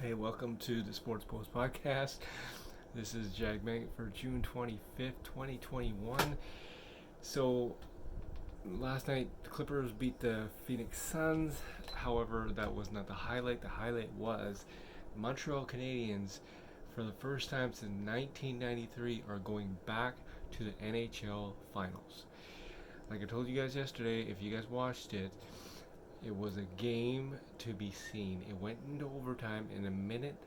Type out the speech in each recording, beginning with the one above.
Hey, welcome to the Sports Post Podcast. This is Jag Bank for June 25th, 2021. So, last night the Clippers beat the Phoenix Suns. However, that was not the highlight. The highlight was Montreal Canadiens, for the first time since 1993, are going back to the NHL Finals. Like I told you guys yesterday, if you guys watched it, it was a game to be seen. It went into overtime in a minute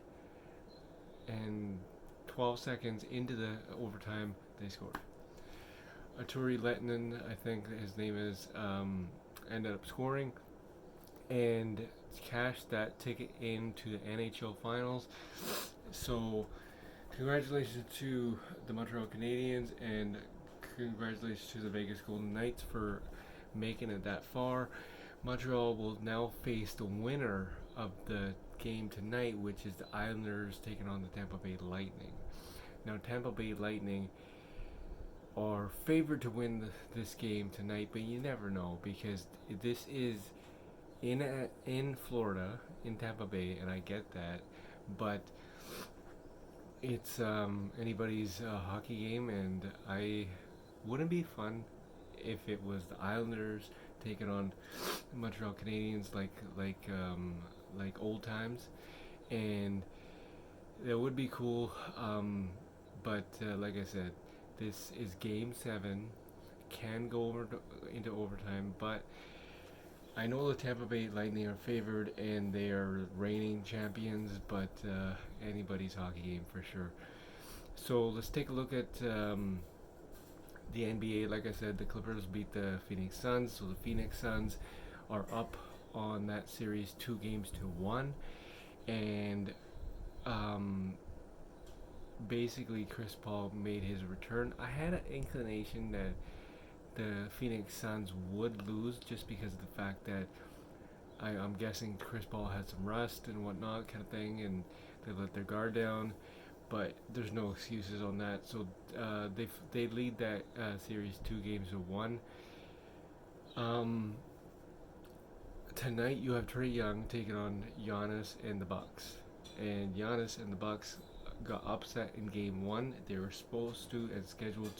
and 12 seconds into the overtime, they scored. Arturi Lehtinen, I think his name is, ended up scoring and cashed that ticket into the NHL Finals. So, congratulations to the Montreal Canadiens and congratulations to the Vegas Golden Knights for making it that far. Montreal will now face the winner of the game tonight, which is the Islanders taking on the Tampa Bay Lightning. Now, Tampa Bay Lightning are favored to win this game tonight, but you never know because this is in Florida, in Tampa Bay, and I get that, but it's anybody's hockey game, and I wouldn't be fun if it was the Islanders taking on Montreal Canadiens like old times, and that would be cool. But like I said, this is Game 7, can go into overtime, but I know the Tampa Bay Lightning are favored and they are reigning champions, but anybody's hockey game for sure. So let's take a look at the NBA. Like I said, the Clippers beat the Phoenix Suns, so the Phoenix Suns are up on that series 2-1, and basically Chris Paul made his return. I had an inclination that the Phoenix Suns would lose just because of the fact that I'm guessing Chris Paul had some rust and whatnot kind of thing, and they let their guard down. But there's no excuses on that. So they lead that series 2-1. Tonight you have Trae Young taking on Giannis and the Bucks, and Giannis and the Bucks got upset in Game 1. They were supposed to and scheduled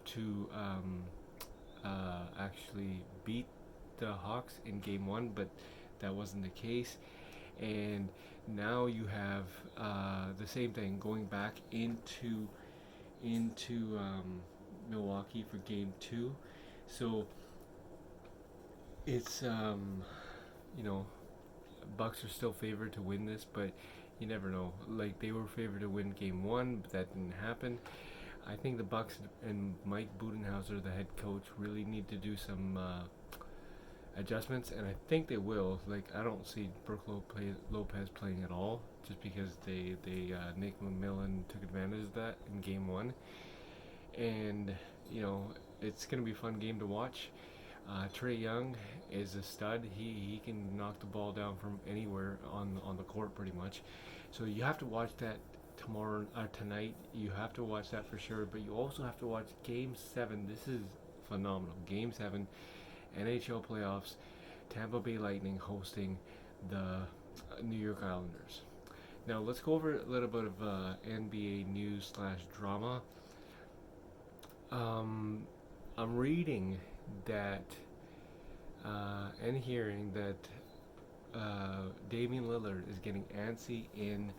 to actually beat the Hawks in Game 1, but that wasn't the case. And now you have the same thing going back into Milwaukee for Game 2. So it's Bucks are still favored to win this, but you never know. Like, they were favored to win Game 1, but that didn't happen. I think the Bucks and Mike Budenholzer, the head coach, really need to do some adjustments, and I think they will. Like, I don't see Brook Lopez playing at all, just because they Nick McMillan took advantage of that in Game 1, and it's gonna be a fun game to watch. Trae Young is a stud. He can knock the ball down from anywhere on the court pretty much. So you have to watch that tonight. You have to watch that for sure. But you also have to watch Game 7. This is phenomenal. Game 7, NHL playoffs. Tampa Bay Lightning hosting the New York Islanders. Now let's go over a little bit of NBA news / drama. I'm reading that and hearing that Damian Lillard is getting antsy in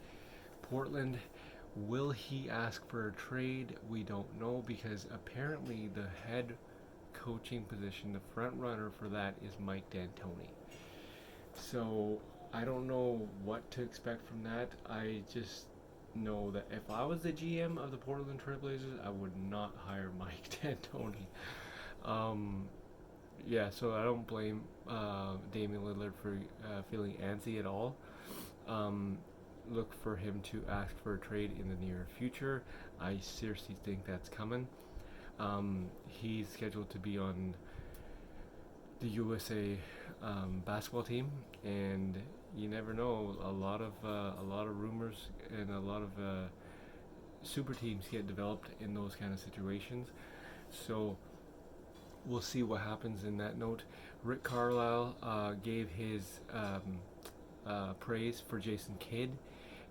Portland. Will he ask for a trade? We don't know, because apparently the head coaching position, the front runner for that, is Mike D'Antoni. So I don't know what to expect from that. I just know that if I was the GM of the Portland Trailblazers, I would not hire Mike D'Antoni. So I don't blame Damian Lillard for feeling antsy at all. Look for him to ask for a trade in the near future. I seriously think that's coming. He's scheduled to be on the USA basketball team, and you never know. A lot of rumors and a lot of super teams get developed in those kind of situations. So we'll see what happens in that note. Rick Carlisle gave his praise for Jason Kidd,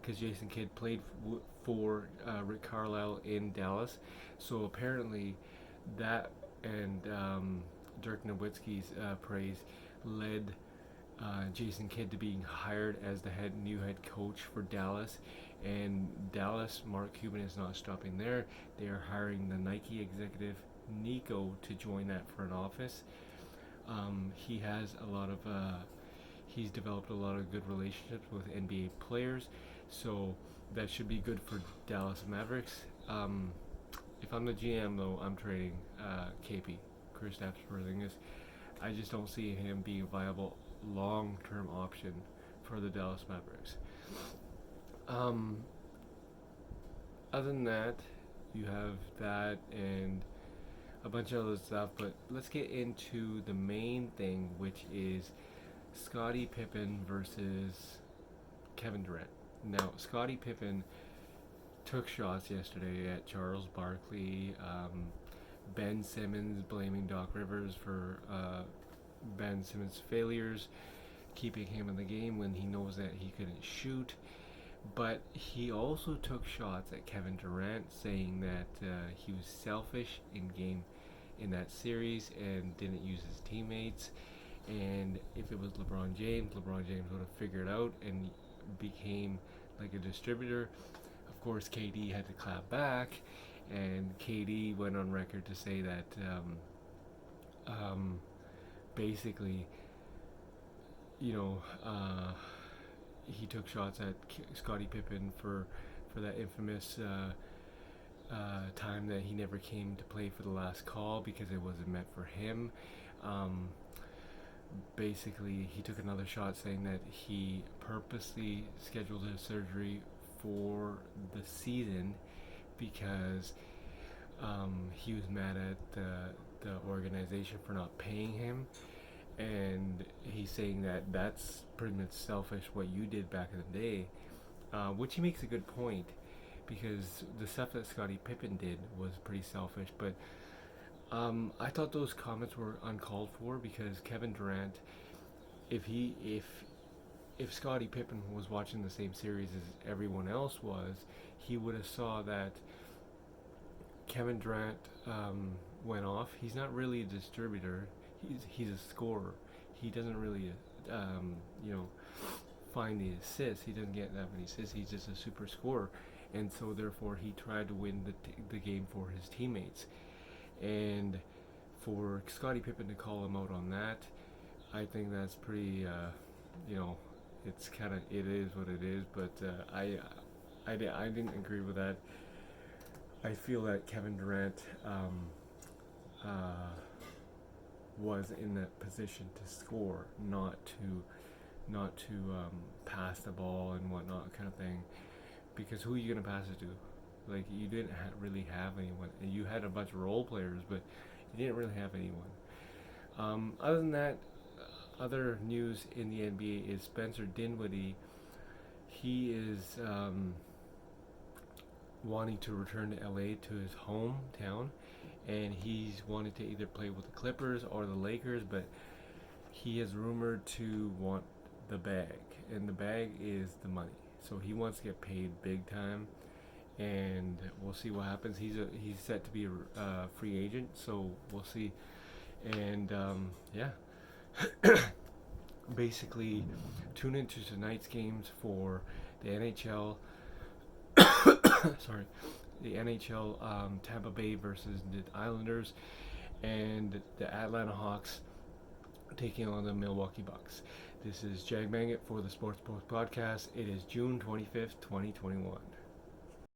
because Jason Kidd played for Rick Carlisle in Dallas. So apparently that and Dirk Nowitzki's praise led Jason Kidd to being hired as the new head coach for Dallas. And Dallas, Mark Cuban is not stopping there. They are hiring the Nike executive Nico to join that front office. He has a lot of he's developed a lot of good relationships with NBA players, so that should be good for Dallas Mavericks. If I'm the GM though, I'm trading KP, Kristaps Porzingis. I just don't see him being a viable long-term option for the Dallas Mavericks. Other than that, you have that and a bunch of other stuff, but let's get into the main thing, which is Scottie Pippen versus Kevin Durant. Now, Scottie Pippen took shots yesterday at Charles Barkley. Ben Simmons blaming Doc Rivers for Ben Simmons' failures, keeping him in the game when he knows that he couldn't shoot. But he also took shots at Kevin Durant, saying that he was selfish in that series and didn't use his teammates. And if it was LeBron James would have figured out and became like a distributor. Of course, KD had to clap back, and KD went on record to say that basically, he took shots at Scottie Pippen for that infamous time that he never came to play for the last call because it wasn't meant for him. Basically, he took another shot saying that he purposely scheduled his surgery for the season because he was mad at the organization for not paying him. And he's saying that that's pretty much selfish what you did back in the day, which he makes a good point, because the stuff that Scottie Pippen did was pretty selfish. But I thought those comments were uncalled for, because Kevin Durant, if Scottie Pippen was watching the same series as everyone else was, he would have saw that Kevin Durant went off. He's not really a distributor. He's a scorer. He doesn't really, find the assists. He doesn't get that many assists. He's just a super scorer, and so therefore he tried to win the game for his teammates. And for Scottie Pippen to call him out on that, I think that's pretty, it's kind of, it is what it is. But I didn't agree with that. I feel that Kevin Durant was in that position to score, not to pass the ball and whatnot, kind of thing. Because who are you gonna pass it to? Like, you didn't really have anyone. And you had a bunch of role players, but you didn't really have anyone. Other than that, other news in the NBA is Spencer Dinwiddie. He is wanting to return to LA, to his hometown, and he's wanted to either play with the Clippers or the Lakers, but he is rumored to want the bag, and the bag is the money. So he wants to get paid big time, and we'll see what happens. He's set to be a free agent, so we'll see. And basically tune into tonight's games for the NHL. Sorry, the NHL, Tampa Bay versus the Islanders, and the Atlanta Hawks taking on the Milwaukee Bucks. This is Jag Mangat for the Sports Post Podcast. It is June 25th, 2021.